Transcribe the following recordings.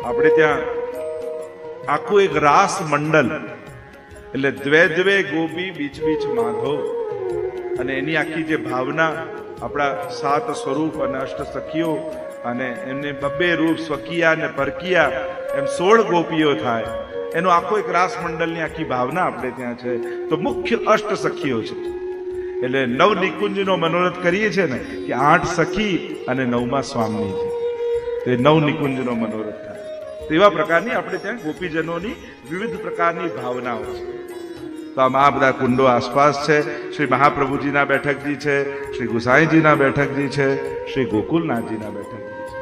આપણે ત્યાં આખું એક રાસ મંડલ, એટલે દ્વે દ્વે ગોપી બીચ બીચ માધવ, અને એની આખી જે ભાવના, આપણા 7 સ્વરૂપ અને અષ્ટ સખીઓ, અને એમને 2 રૂપ સ્વકીયા અને પરકીયા, એમ 16 ગોપીઓ થાય. એનો આખો એક રાસ મંડળની આખી ભાવના આપણે ત્યાં છે. તો મુખ્ય અષ્ટ સખીઓ છે, એટલે 9 નિકુંજનો મનોરથ કરીએ છીએ ને કે 8 સખી અને 9માં સ્વામી છે, તે 9 નિકુંજનો મનોરથ થાય. તો એવા પ્રકારની આપણે ત્યાં ગોપીજનોની વિવિધ પ્રકારની ભાવનાઓ છે. તો આ બધા કુંડો આસપાસ છે. શ્રી મહાપ્રભુજીના બેઠકજી છે, શ્રી ગુસાઈજીના બેઠકજી છે, શ્રી ગોકુલનાથજીના બેઠકજી છે.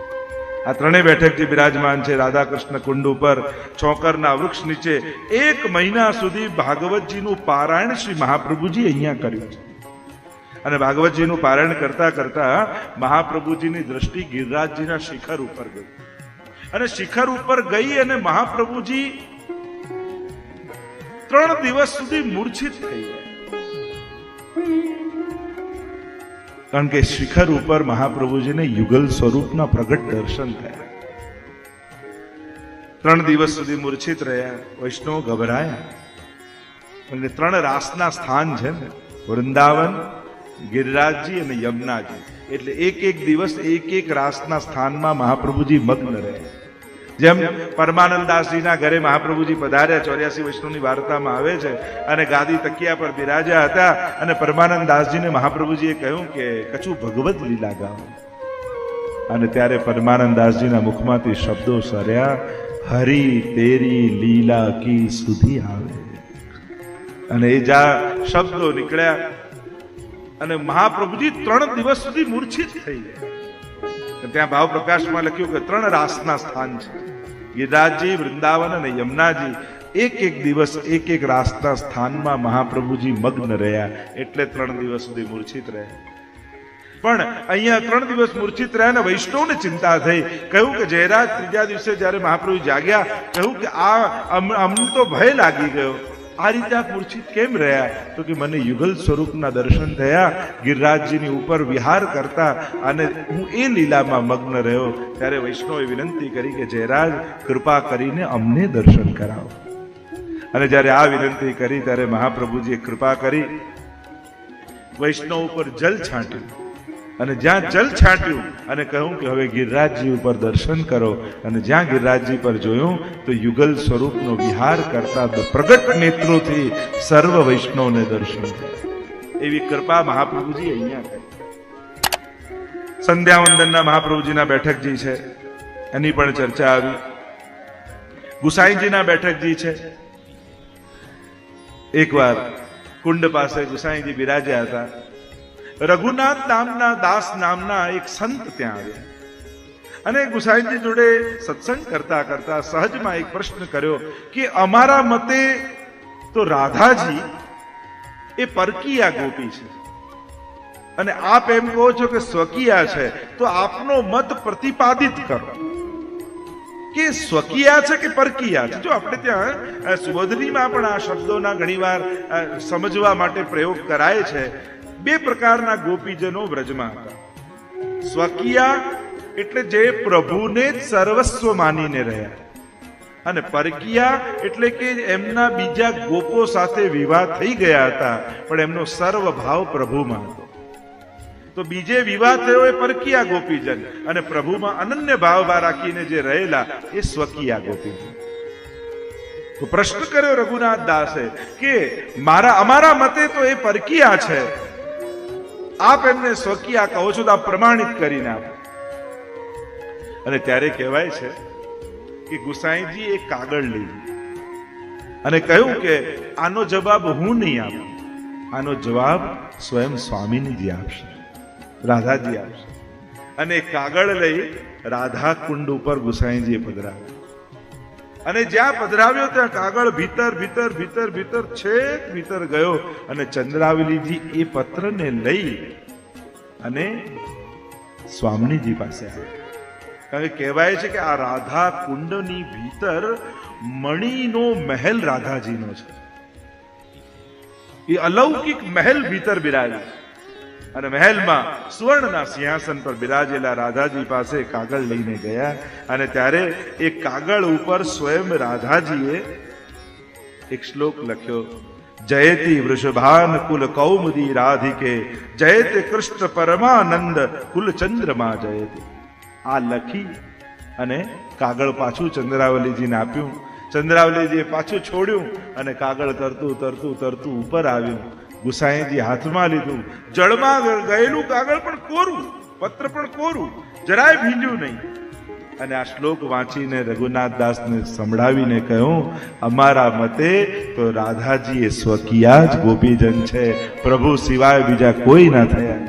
આ ત્રણેય બેઠકજી બિરાજમાન છે રાધા કૃષ્ણ કુંડ ઉપર. ચોકરના વૃક્ષ નીચે 1 મહિના સુધી ભાગવતજીનું પારાયણ શ્રી મહાપ્રભુજી અહીંયા કર્યું છે. અને ભાગવતજીનું પારાયણ કરતા કરતા મહાપ્રભુજીની દ્રષ્ટિ ગિરિરાજજીના શિખર ઉપર ગઈ, અને શિખર ઉપર ગઈ અને મહાપ્રભુજી 3 દિવસ સુધી મૂર્છિત થઈ ગયા. કારણ કે શિખર ઉપર મહાપ્રભુજીને યુગલ સ્વરૂપના પ્રગટ દર્શન થયા. 3 દિવસ સુધી મૂર્છિત રહ્યા. વૈષ્ણવ ગભરાયા. અને 3 રાસના સ્થાન છે ને, વૃંદાવન, ગિરિરાજજી અને યમુનાજી. એટલે એક દિવસ એક રાસના સ્થાનમાં મહાપ્રભુજી મગ્ન રહ્યા. જેમ પરમાનંદાસજીના ઘરે મહાપ્રભુજી પધાર્યા, 84 વૈષ્ણવની વાર્તામાં આવે છે, અને ગાદી તકિયા પર બિરાજ્યા હતા, અને પરમાનંદાસજીને મહાપ્રભુજીએ કહ્યું કે કછું ભગવત લીલા ગાઓ. અને ત્યારે પરમાનંદાસજીના મુખમાંથી શબ્દો સર્યા, હરી તેરી લીલા કી સુધી આવે. અને એ શબ્દો નીકળ્યા, અને મહાપ્રભુજી 3 દિવસ સુધી મૂર્છિત થઈ ગયા. ત્યાં ભાવ પ્રકાશમાં લખ્યું કે 3 રાસના સ્થાન છે, ગિરિરાજજી, વૃંદાવન અને યમુનાજી. એક દિવસ એક રાસના સ્થાનમાં મહાપ્રભુજી મગ્ન રહ્યા, એટલે 3 દિવસ સુધી મૂર્છિત રહ્યા. પણ અહીંયા 3 દિવસ મૂર્છિત રહ્યા ને વૈષ્ણવને ચિંતા થઈ. કહ્યું કે જયરાજ, 3જા દિવસે જયારે મહાપ્રભુ જાગ્યા, કહ્યું કે અમને તો ભય લાગી ગયો, આ રીતે આપ મૂર્છિત કેમ રહ્યા? તો કે મને યુગલ સ્વરૂપના દર્શન થયા, ગિરિરાજજીની ઉપર વિહાર કરતા, અને હું એ લીલામાં મગ્ન રહ્યો. ત્યારે વૈષ્ણવે વિનંતી કરી કે જયરાજ, કૃપા કરીને અમને દર્શન કરાવો. અને જ્યારે આ વિનંતી કરી ત્યારે મહાપ્રભુજીએ કૃપા કરી, વૈષ્ણવ ઉપર જલ છાંટ્યું, અને જ્યાં જલ છાંટ્યું અને કહ્યું કે હવે ગિરિરાજજી ઉપર દર્શન કરો. અને જ્યાં ગિરિરાજજી પર જોયું તો યુગલ સ્વરૂપનો વિહાર કરતા પ્રગટ નેત્રોથી સર્વ વૈષ્ણવને દર્શન થયા. એવી કૃપા મહાપ્રભુજી અહીંયા કરી. સંધ્યાવંદનના મહાપ્રભુજીના બેઠકજી છે, એની પણ ચર્ચા આવી. ગુસાઈજીના બેઠકજી છે. એકવાર કુંડ પાસે ગુસાઈજી બિરાજ્યા હતા. રઘુનાથ નામના દાસ નામના એક સંત ત્યાં આવ્યા, અને ગુસાઈજી જોડે સત્સંગ કરતા કરતા સહજમાં એક પ્રશ્ન કર્યો કે અમારા મતે તો રાધાજી એ પરકીયા ગોપી છે, અને આપ એમ કહો છો કે સ્વકીયા છે, તો આપનો મત પ્રતિપાદિત કરો કે સ્વકીયા છે કે પરકીયા છે. જો આપણે ત્યાં સુબોધનીમાં પણ આ શબ્દોના ઘણીવાર સમજવા માટે પ્રયોગ કરાય છે. 2 પ્રકારના ગોપીજનો વ્રજમાં હતા. સ્વકીયા એટલે જે પ્રભુને જ સર્વસ્વ માનીને રહ્યા, અને પરકીયા એટલે કે એમના બીજા ગોપો સાથે વિવાહ થઈ ગયા હતા, પણ એમનો સર્વ ભાવ પ્રભુમાં હતો. તો બીજે વિવાહ થયો એ પરકીયા ગોપીજન, અને પ્રભુમાં અનન્ય ભાવ રાખીને જે રહેલા એ સ્વકીયા ગોપીજન. તો પ્રશ્ન કર્યો રઘુનાથ દાસે કે અમારા મતે તો એ પરકીયા છે, આપ એમને સ્વકીયા કહો છો, તો આપ પ્રમાણિત કરીને આપો. અને ત્યારે કહેવાય છે કે ગુસાઈજી એક કાગળ લીધું અને કહ્યું કે આનો જવાબ હું નહીં આપું, આનો જવાબ સ્વયં સ્વામીજી આપશે, રાધાજી આપશે. અને કાગળ લઈ રાધા કુંડ ઉપર ગુસાઈજીએ પધરાવ્યો. અને જ્યાં પધરાવ્યો ત્યાં કાગળ ભીતર છેક ભીતર ગયો, અને ચંદ્રાવલીજી એ પત્રને લઈ અને સ્વામીજી પાસે આવ્યા. કારણ કે કહેવાય છે કે આ રાધા કુંડની ભીતર મણીનો મહેલ રાધાજીનો છે. એ અલૌકિક મહેલ ભીતર બિરાજો. અને મહેલમાં સુવર્ણના સિંહાસન પર બિરાજેલા રાધાજી પાસે કાગળ લઈને ગયા અને ત્યારે એ કાગળ ઉપર સ્વયં રાધાજીએ એક શ્લોક લખ્યો, જયતિ વૃષભાન કુલ કૌમુદી રાધિકે જયતે કૃષ્ણ પરમાનંદ કુલ ચંદ્રમા જયતે. આ લખી અને કાગળ પાછું ચંદ્રાવલીજીને આપ્યું. ચંદ્રાવલીજીએ પાછું છોડ્યું અને કાગળ તરતું તરતું તરતું ઉપર આવ્યું. ગુસાઈજી હાથમાં લીધું. જળમાં ગયેલું કાગળ પણ કોરું, પત્ર પણ કોરું, જરાય ભીંજ્યું નહીં. અને આ શ્લોક વાંચીને રઘુનાથ દાસને સંભળાવીને કહ્યું, અમારા મતે તો રાધાજી એ સ્વકીયા જ ગોપીજન છે, પ્રભુ સિવાય બીજા કોઈ ના થયા.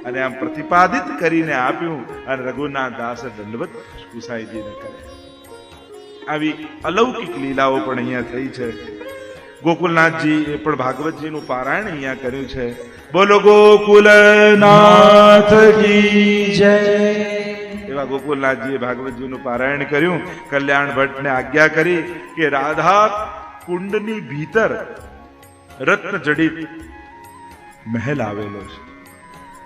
અને આમ પ્રતિપાદિત કરીને આપ્યું અને રઘુનાથ દાસે દંડવત ગુસાઈજીને કર્યા. આવી અલૌકિક લીલાઓ પણ અહીંયા થઈ છે. ગોકુલનાથજી એ પણ ભાગવતજીનું પારાયણ અહીંયા કર્યું છે. બોલો ગોકુલનાથ કી જય. એવા ગોકુલનાથજીએ ભાગવતજીનું પારાયણ કર્યું. કલ્યાણ ભટ્ટને આજ્ઞા કરી કે રાધા કુંડની ભીતર રત્ન જડિત મહેલ આવેલો છે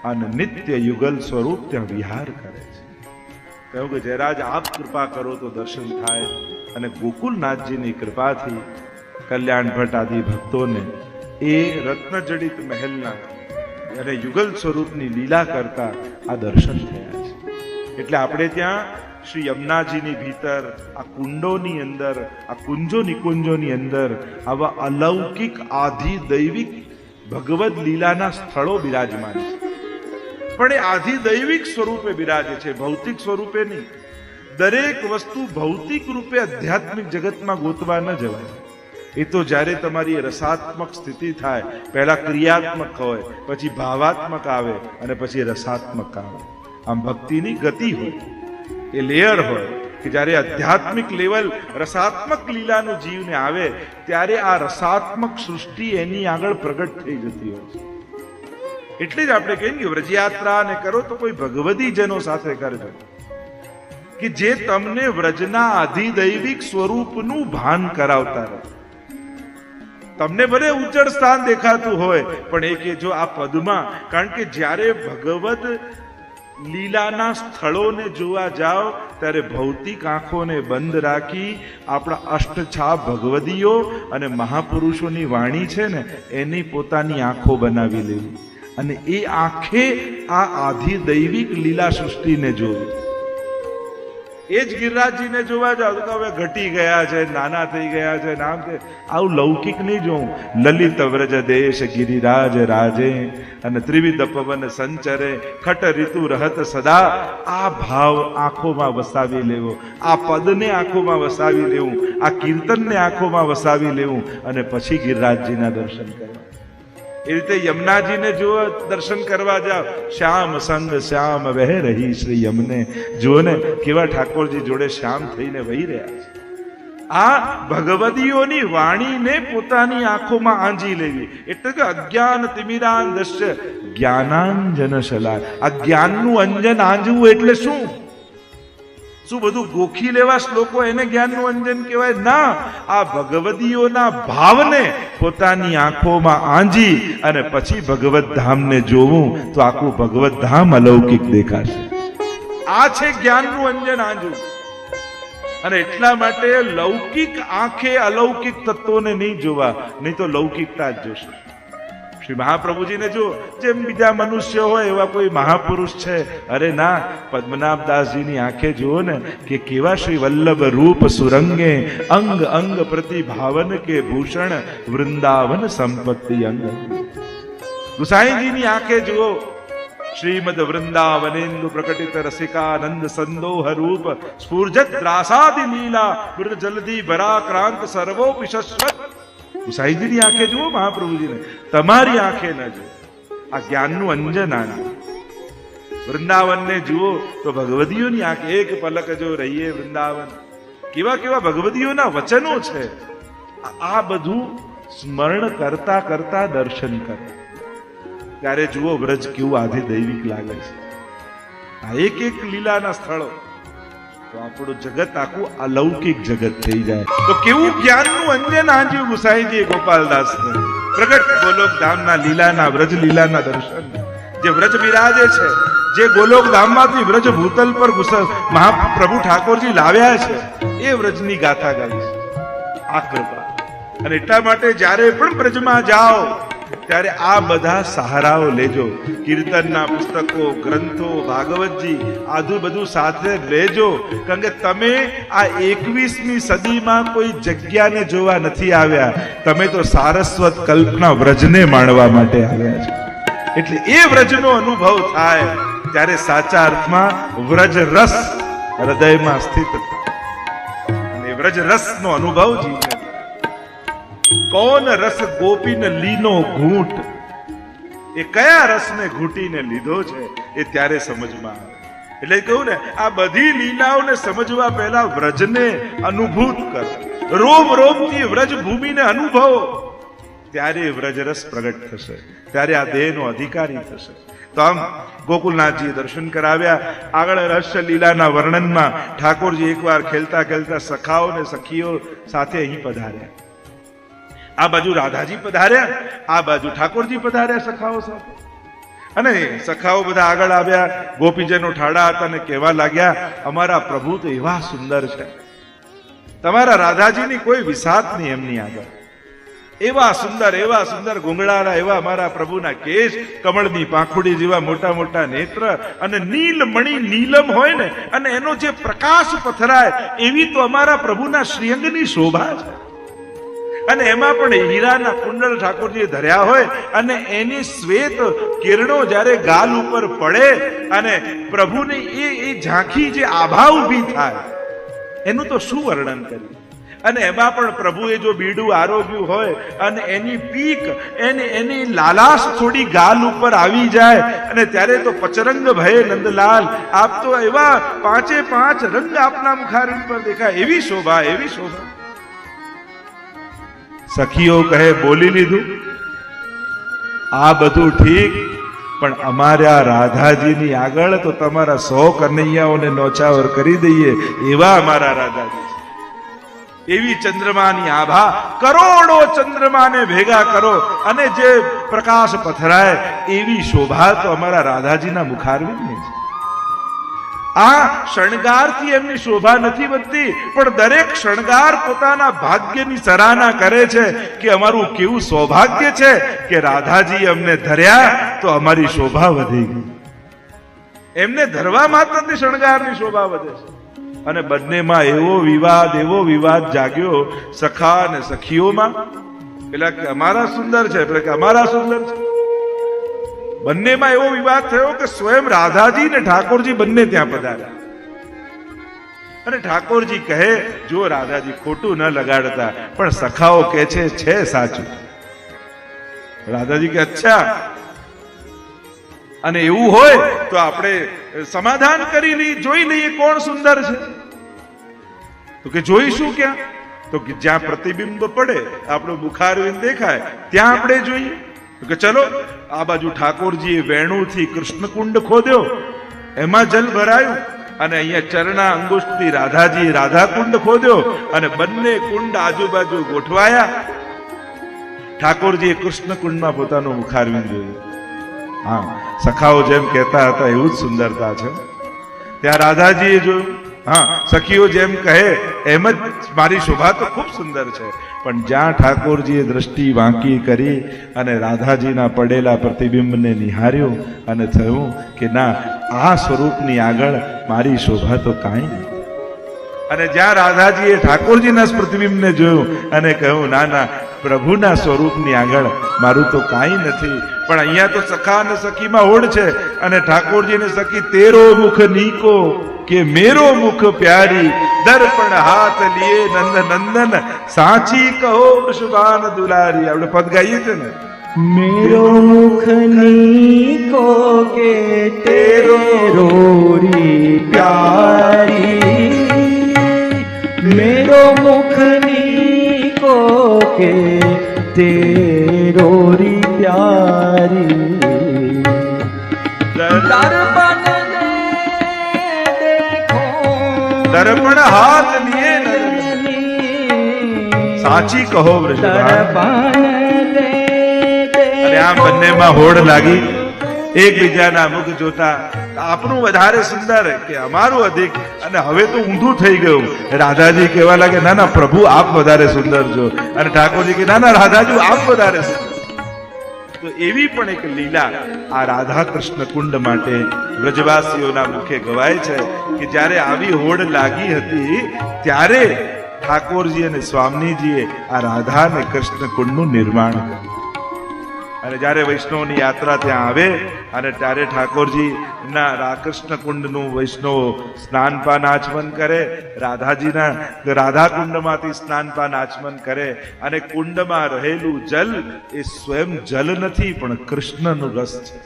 અને નિત્ય યુગલ સ્વરૂપ ત્યાં વિહાર કરે છે. કહ્યું કે જયરાજ આપ કૃપા કરો તો દર્શન થાય. અને ગોકુલનાથજીની કૃપાથી કલ્યાણ ભટ્ટ આદિ ભક્તોને એ રત્નજડિત મહેલના અને યુગલ સ્વરૂપની લીલા કરતા આ દર્શન થયા છે. એટલે આપણે ત્યાં શ્રી યમુનાજીની ભીતર આ કુંડોની અંદર, આ કુંજો નિકુંજોની અંદર આવા અલૌકિક આધિ દૈવિક ભગવદ લીલાના સ્થળો બિરાજમાન છે. પણ એ આધિ દૈવિક સ્વરૂપે બિરાજે છે, ભૌતિક સ્વરૂપે નહીં. દરેક વસ્તુ ભૌતિક રૂપે આધ્યાત્મિક જગતમાં ગોતવા ન જવાય. એ તો જ્યારે તમારી રસાત્મક સ્થિતિ થાય, પહેલા ક્રિયાત્મક હોય, પછી ભાવાત્મક આવે અને પછી રસાત્મક આવે. આમ ભક્તિની ગતિ હોય, એ લેયર હોય કે જ્યારે આધ્યાત્મિક લેવલ રસાત્મક લીલાનું જીવને આવે ત્યારે આ રસાત્મક સૃષ્ટિ એની આગળ પ્રગટ થઈ જતી હોય છે. એટલે જ આપણે કહીએ કે વ્રજયાત્રા ને કરો તો કોઈ ભગવદી જનો સાથે કરજો કે જે તમને વ્રજના અધિદૈવિક સ્વરૂપનું ભાન કરાવતા રહે. તમને ભલે ઉજ્જળ સ્થાન દેખાતું હોય પણ એ કે જો આ પદમાં, કારણ કે જ્યારે ભગવદ લીલાના સ્થળોને જોવા જાઓ ત્યારે ભૌતિક આંખોને બંધ રાખી આપણા અષ્ટછાપ ભગવદીઓ અને મહાપુરુષોની વાણી છે ને એની પોતાની આંખો બનાવી લેવી અને એ આંખે આ આધિ દૈવિક લીલા સૃષ્ટિને જોવી. એ જ ગિરિરાજજીને જોવા જાવ તો હવે ઘટી ગયા છે, નાના થઈ ગયા છે, નામ છે. આવું લૌકિક નહીં જોવું. લલિત વ્રજ દેશ ગિરિરાજ રાજે અને ત્રિવિધ પવન સંચરે ખટ ઋતુ રહત સદા. આ ભાવ આંખોમાં વસાવી લેવો, આ પદને આંખોમાં વસાવી લેવું, આ કીર્તનને આંખોમાં વસાવી લેવું અને પછી ગિરિરાજજીના દર્શન કરવા. એ રીતે યમુનાજીને જો દર્શન કરવા જાવ, શ્યામ સંગ શ્યામ વહે રહી શ્રી યમને. જુઓ ને કેવા ઠાકોરજી જોડે શ્યામ થઈને વહી રહ્યા છે. આ ભગવદીઓની વાણીને પોતાની આંખોમાં આંજી લેવી. એટલે કે અજ્ઞાન તિમિરાન દશ્ય જ્ઞાનાંજન શલાય. આ જ્ઞાનનું અંજન આંજવું એટલે શું? શું બધું ગોખી લેવા શ્લોકો એને જ્ઞાનનું અંજન કહેવાય? ના, આ ભગવદીઓના ભાવને પોતાની આંખોમાં આંજી અને પછી ભગવત ધામને જોવું તો આખું ભગવત ધામ અલૌકિક દેખાશે. આ છે જ્ઞાનનું અંજન આંજવું. અને એટલા માટે લૌકિક આંખે અલૌકિક તત્વોને નહીં જોવા, નહીં તો લૌકિકતા જ જોશે. શ્રી મહાપ્રભુજીને જો જેમ બીજા મનુષ્ય હોય એવા કોઈ મહાપુરુષ છે? અરે ના, પદ્મનાભદાસજીની આંખે જુઓ ને કે કેવા શ્રી વલ્લભ રૂપ સુરંગે અંગ અંગ પ્રતિભાવન કે ભૂષણ વૃંદાવન સંપત્તિ અંગ. ગુસાઈજીની આંખે જુઓ શ્રીમદ વૃંદાવનેન્દુ પ્રકટિત રસિકાનંદ સંદોહ રૂપ સ્ફુર્જત રાસાદિ લીલા વૃત જલધી ભરાક્રાંત સર્વોપી શશ્વત. ગુસાઈજીની આંખે જુઓ મહાપ્રભુજીને, તમારી આંખે ન જુઓ. આ જ્ઞાનનું અંજન આંજે. વૃંદાવનને જુઓ તો ભગવદીઓની આંખે. એક પલક જો રહીએ વૃંદાવન, કેવા કેવા ભગવદીઓના વચનો છે. આ બધું સ્મરણ કરતા કરતા દર્શન કરે ત્યારે જુઓ વ્રજ કેવું આધિ દૈવિક લાગે છે. આ એક એક લીલાના સ્થળો તો આપણું જગત આખું અલૌકિક જગત થઈ જાય. તો કેવું જ્ઞાનનું અંજન આંજ્યું ગુસાઈજીએ ગોપાલદાસને. પ્રગટ ગોલોક ધામના લીલાના વ્રજ લીલાના દર્શન, જે વ્રજ બિરાજે છે, જે ગોલોક ધામમાંથી વ્રજ ભૂતલ પર મહાપ્રભુ ઠાકોરજી લાવ્યા છે, એ વ્રજની ગાથા ગાઈ છે. આ કૃપા. અને એટલા માટે જ્યારે પણ વ્રજમાં જાઓ ત્યારે આ બધા સહારાઓ લેજો. કીર્તનના પુસ્તકો, ગ્રંથો, ભાગવતજી આદુ બધું સાથે લેજો. કારણ કે તમે આ 21મી સદીમાં કોઈ જગ્યાને જોવા નથી આવ્યા, તમે તો સારસ્વત કલ્પના વ્રજને માણવા માટે આવ્યા છો. એટલે એ વ્રજનો અનુભવ થાય ત્યારે સાચા અર્થમાં વ્રજ રસ હૃદયમાં સ્થિત થાય. અને વ્રજ રસનો અનુભવ જીવે. કોણ રસ ગોપીને લીનો ઘૂંટ, એ કયા રસને ઘૂંટીને લીધો છે એ ત્યારે સમજમાં આવે. એટલે કહું ને, આ બધી લીલાઓને સમજવા પહેલા વ્રજને અનુભૂત કરો, રોમ રોમથી વ્રજ ભૂમિને અનુભવો, ત્યારે વ્રજરસ પ્રગટ થશે, ત્યારે આ દેહનો અધિકારી થશે. તો આમ ગોકુલનાથજીએ દર્શન કરાવ્યા. આગળ રહસ્ય લીલાના વર્ણનમાં ઠાકોરજી એકવાર ખેલતા ખેલતા સખાઓ ને સખીઓ સાથે અહીં પધાર્યા. આ બાજુ રાધાજી પધાર્યા, આ બાજુ ઠાકોરજી પધાર્યા સખાઓ સાથે. અને સખાઓ બધા આગળ આવ્યા, ગોપીજનો ઠાડા હતા અને કહેવા લાગ્યા, અમારા પ્રભુ તો એવા સુંદર છે, તમારા રાધાજીની કોઈ વિસાત નહીં એમની આગળ. એવા સુંદર ગુંગળારા એવા અમારા પ્રભુના કેશ, કમળની પાંખુડી જેવા મોટા મોટા નેત્ર, અને નીલમણી નીલમ હોય ને, અને એનો જે પ્રકાશ પથરાય એવી તો અમારા પ્રભુના શ્રીઅંગની શોભા છે. અને એમાં પણ હીરાના કુંડળ ઠાકોરજીએ ધર્યા હોય, અને એની શ્વેત કિરણો જ્યારે ગાલ ઉપર પડે અને પ્રભુની એ ઝાંખી જે આભા ઊભી થાય, એનું તો શું વર્ણન કર્યું. અને એમાં પણ પ્રભુએ જો બીડું આરોગ્યું હોય અને એની પીક, એની લાલાશ થોડી ગાલ ઉપર આવી જાય, અને ત્યારે તો પચરંગ ભય નંદલાલ, આપ તો એવા 5 રંગ આપના મુખારવિંદ પર દેખાય, એવી શોભા, એવી શોભા. સખીઓ કહે, બોલી લીધું, આ બધું ઠીક, પણ અમારા રાધાજીની આગળ તો તમારા 100 કનૈયાઓને નોચાવર કરી દઈએ એવા અમારા રાધાજી છે. એવી ચંદ્રમાની આભા, કરોડો ચંદ્રમાને ભેગા કરો અને જે પ્રકાશ પથરાય એવી શોભા તો અમારા રાધાજીના મુખારવિંદની છે. આ શણગારથી એમની શોભા નથી વધતી, પણ દરેક શણગાર પોતાના ભાગ્યની સરાહના કરે છે કે અમારું કેવું સૌભાગ્ય છે કે રાધાજી અમને ધર્યા તો અમારી શોભા વધી ગઈ. એમને ધરવા માત્રથી શણગારની શોભા વધે છે. અને બંનેમાં એવો વિવાદ જાગ્યો સખા અને સખીઓમાં. પેલા કે અમારા સુંદર છે, પેલા કે અમારા સુંદર છે. બંનેમાં એવો વિવાદ થયો કે સ્વયં રાધાજી ને ઠાકોરજી બંને ત્યાં પધાર્યા. અને ઠાકોરજી કહે, જો રાધાજી ખોટું ન લગાડતા, પણ સખાઓ કહે છે સાચું. રાધાજી કે અચ્છા, અને એવું હોય તો આપણે સમાધાન કરી લઈએ, જોઈ લઈએ કોણ સુંદર છે. તો કે જોઈશું ક્યાં? તો કે જ્યાં પ્રતિબિંબ પડે, આપણું મુખારવિંદ દેખાય, ત્યાં આપણે જોઈએ. તો કે ચલો, આ બાજુ ઠાકોરજીએ વેણુથી કૃષ્ણકુંડ ખોદ્યો, એમાં જલ ભરાયું, અને અહીંયા ચરણા અંગુષ્ઠથી રાધાજી રાધાકુંડ ખોદ્યો, અને બંને કુંડ આજુબાજુ ગોઠવાયા. ઠાકોરજીએ કૃષ્ણકુંડમાં પોતાનું મુખારવિંદ જોયું. હા, સખાઓ જેમ કહેતા હતા એવું જ સુંદરતા છે. ત્યાં રાધાજીએ જોયું. હા, સખીઓ જેમ કહે એમ જ મારી શોભા તો ખૂબ સુંદર છે. પણ જ્યાં ઠાકોરજીએ દ્રષ્ટિ વાંકી કરી અને રાધાજીના પડેલા પ્રતિબિંબને નિહાળ્યું અને થયું કે ના, આ સ્વરૂપની આગળ મારી શોભા તો કાંઈ નથી. અને જ્યાં રાધાજીએ ઠાકોરજીના પ્રતિબિંબને જોયું અને કહ્યું ના ના, પ્રભુના સ્વરૂપની આગળ મારું તો કાંઈ નથી. પણ અહીંયા તો સખા અને સખીમાં હોડ છે, અને ઠાકોરજી ને સખી, તેરો મુખ નીકો કે મેરો મુખ પ્યારી, દર્પણ હાથ લીએ નંદ નંદન, સાચી કહો વૃષભાન દુલારી. આપણે પદ ગાઈએ છે ને, मेरो मुख नीको के तेरो रोरी प्यारी, मेरो मुख नीको के तेरो री प्यारी, दर्पण દર્પણ હાથ લીએ સાચી કહો વ્રજવાન. અને આ બંનેમાં હોડ લાગી, એકબીજાના મુખ જોતા આપણું વધારે સુંદર કે અમારું અધિક, અને હવે તો ઊંધું થઈ ગયું. રાધાજી કહેવા લાગે ના ના પ્રભુ આપ વધારે સુંદર છો, અને ઠાકોરજી કે ના ના રાધાજી આપ વધારે સુંદર. તો એવી પણ એક લીલા આ રાધા કૃષ્ણ કુંડ માટે વ્રજવાસીઓના મુખે ગવાય છે કે જ્યારે આવી હોડ લાગી હતી ત્યારે ઠાકોરજી અને સ્વામીજીએ આ રાધા અને કૃષ્ણ કુંડનું નિર્માણ કર્યું. અને જ્યારે વૈષ્ણવની યાત્રા ત્યાં આવે અને ત્યારે ઠાકોરજી ના કૃષ્ણ કુંડનું વૈષ્ણવ સ્નાનપાન આચમન કરે, રાધાજીના રાધા કુંડમાંથી સ્નાનપાન આચમન કરે. અને કુંડમાં રહેલું જલ એ સ્વયં જલ નથી પણ કૃષ્ણનું રસ છે.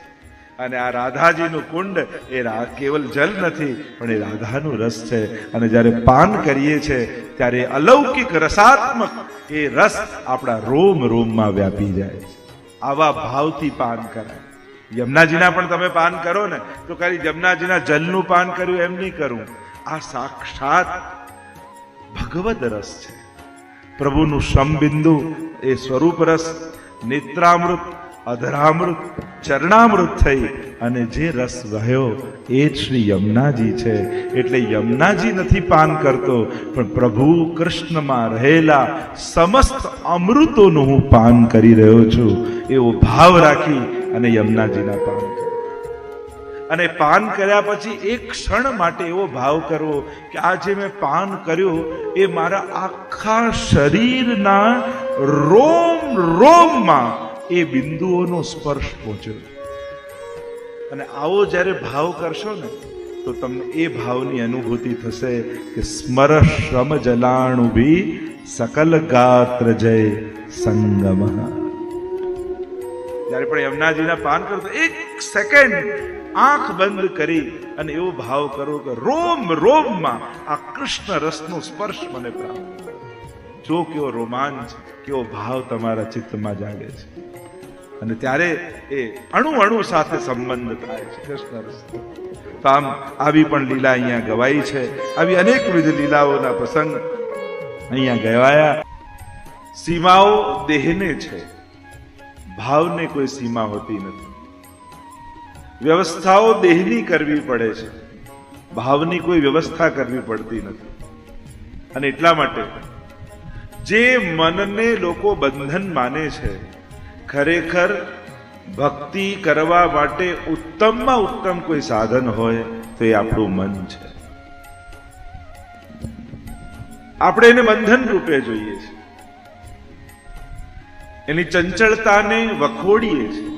અને આ રાધાજીનું કુંડ એ કેવલ જલ નથી પણ એ રાધાનું રસ છે. અને જ્યારે પાન કરીએ છીએ ત્યારે અલૌકિક રસાત્મક એ રસ આપણા રોમ રોમમાં વ્યાપી જાય છે. આવા ભાવથી પાન કરાય. યમુનાજીના પણ તમે પાન કરો ને તો ખાલી યમુનાજીના જલનું પાન કર્યું એમ નહીં કરવું. આ સાક્ષાત ભગવદ રસ છે. પ્રભુનું શ્રમબિંદુ એ સ્વરૂપ રસ, નેત્રામૃત, અધરામૃત, ચરણામૃત થઈ અને જે રસ વહ્યો એ જ શ્રી યમુનાજી છે. એટલે યમુનાજી નથી પાન કરતો પણ પ્રભુ કૃષ્ણમાં રહેલા સમસ્ત અમૃતોનું હું પાન કરી રહ્યો છું એવો ભાવ રાખી અને યમુનાજીના પાન કરે. અને પાન કર્યા પછી એક ક્ષણ માટે એવો ભાવ કરવો કે આ જે મેં પાન કર્યું એ મારા આખા શરીરના રોમ રોમમાં એ બિંદુઓનો સ્પર્શ પહોંચ્યો. અને આવો જ્યારે ભાવ કરશો ને તો તમને એ ભાવની અનુભૂતિ થશે કે સ્મર શ્રમ જલાણુ ભી સકલ ગાત્ર જય સંગમ. જ્યારે પણ યમુનાજીના પાન કરો તો એક સેકન્ડ આંખ બંધ કરી અને એવો ભાવ કરો કે રોમ રોમમાં આ કૃષ્ણ રસનો સ્પર્શ મને પ્રાપ્ત. જો કેવો રોમાંચ, કેવો ભાવ તમારા ચિત્તમાં જાગે છે. અને ત્યારે એ અણુ અણુ સાથે સંબંધ થાય છે કૃષ્ણ રસ. તો આમ આવી પણ લીલા અહીંયા ગવાઈ છે. આવી અનેકવિધ લીલાઓના પ્રસંગ અહીંયા ગવાયા. સીમાઓ દેહને છે, ભાવને કોઈ સીમા હોતી નથી. વ્યવસ્થાઓ દેહની કરવી પડે છે, ભાવની કોઈ વ્યવસ્થા કરવી પડતી નથી. અને એટલા માટે જે મનને લોકો બંધન માને છે, ખરેખર ભક્તિ કરવા માટે ઉત્તમમાં ઉત્તમ કોઈ સાધન હોય તો એ આપણું મન છે. આપણે એને બંધન રૂપે જોઈએ છીએ, એની ચંચળતાને વખોડીએ છીએ,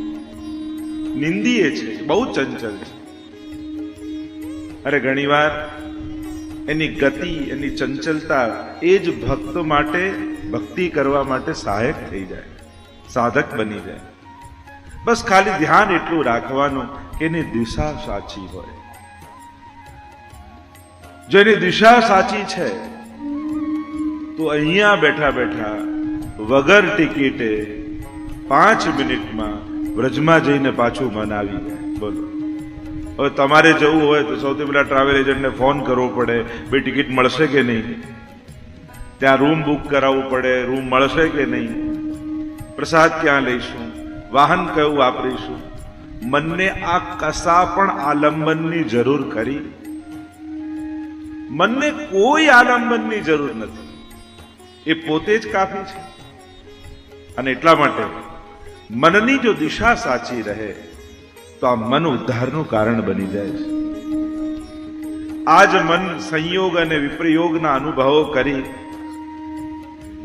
નિંદીએ છીએ, બહુ ચંચળ છે. અરે ઘણીવાર એની ગતિ, એની ચંચળતા એ જ ભક્ત માટે ભક્તિ કરવા માટે સહાયક થઈ જાય, સાધક બની જાય. બસ ખાલી ધ્યાન એટલું રાખવાનું કે એની દિશા સાચી હોય. જો એની દિશા સાચી છે તો અહીંયા બેઠા બેઠા વગર ટિકિટે 5 મિનિટમાં વ્રજમાં જઈને પાછું મન આવી જાય. બોલો, હવે તમારે જવું હોય તો સૌથી પહેલા ટ્રાવેલ એજન્ટને ફોન કરવો પડે, ભાઈ ટિકિટ મળશે કે નહીં, ત્યાં રૂમ બુક કરાવવું પડે, રૂમ મળશે કે નહીં, પ્રસાદ ક્યાં લઈશું, વાહન કયું વાપરીશું. મનને આ કશા પણ આલંબનની જરૂર ખરી? મનને કોઈ આલંબનની જરૂર નથી, એ પોતે જ કાફી છે. અને એટલા માટે મનની જો દિશા સાચી રહે તો આ મન ઉદ્ધારનું કારણ બની જાય છે. આ જ મન સંયોગ અને વિપ્રયોગના અનુભવો કરી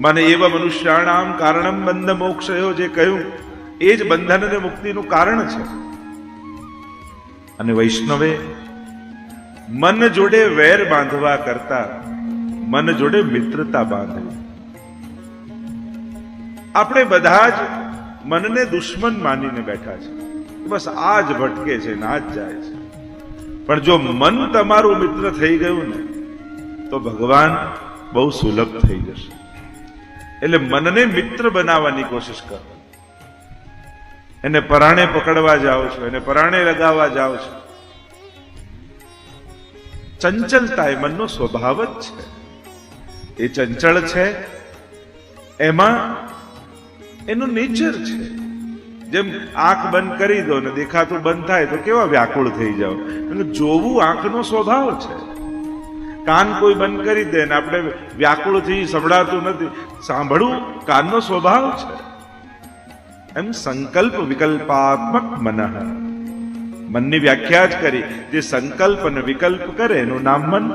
મને એવા મનુષ્યાણામ કારણમ બંધ મોક્ષયો જે કહ્યું એ જ બંધન અને મુક્તિનું કારણ છે. અને વૈષ્ણવે મન જોડે વેર બાંધવા કરતા મન જોડે મિત્રતા બાંધવી. આપણે બધા જ મનને દુશ્મન માનીને બેઠા છે, બસ આ જ ભટકે છે ને આ જ જાય છે. પણ જો મન તમારું મિત્ર થઈ ગયું ને તો ભગવાન બહુ સુલભ થઈ જશે. એટલે મનને મિત્ર બનાવવાની કોશિશ કરો. એને પરાણે પકડવા જાઓ છો, એને પરાણે લગાવવા જાઓ છો. ચંચલતા એ મનનો સ્વભાવ જ છે. એ ચંચળ છે, એમાં એનું નેચર છે. જેમ આંખ બંધ કરી દો ને દેખાતું બંધ થાય તો કેવા વ્યાકુળ થઈ જાઓ. જોવું આંખનો સ્વભાવ છે. કાન કોઈ બંધ કરી દે ને આપણે વ્યાકુળ થઈ સંભળાતું નથી, સાંભળવું કાનનો સ્વભાવ છે. એમ સંકલ્પ વિકલ્પાત્મક મન. મનની વ્યાખ્યા જ કરી, જે સંકલ્પ અને વિકલ્પ કરે એનું નામ મન.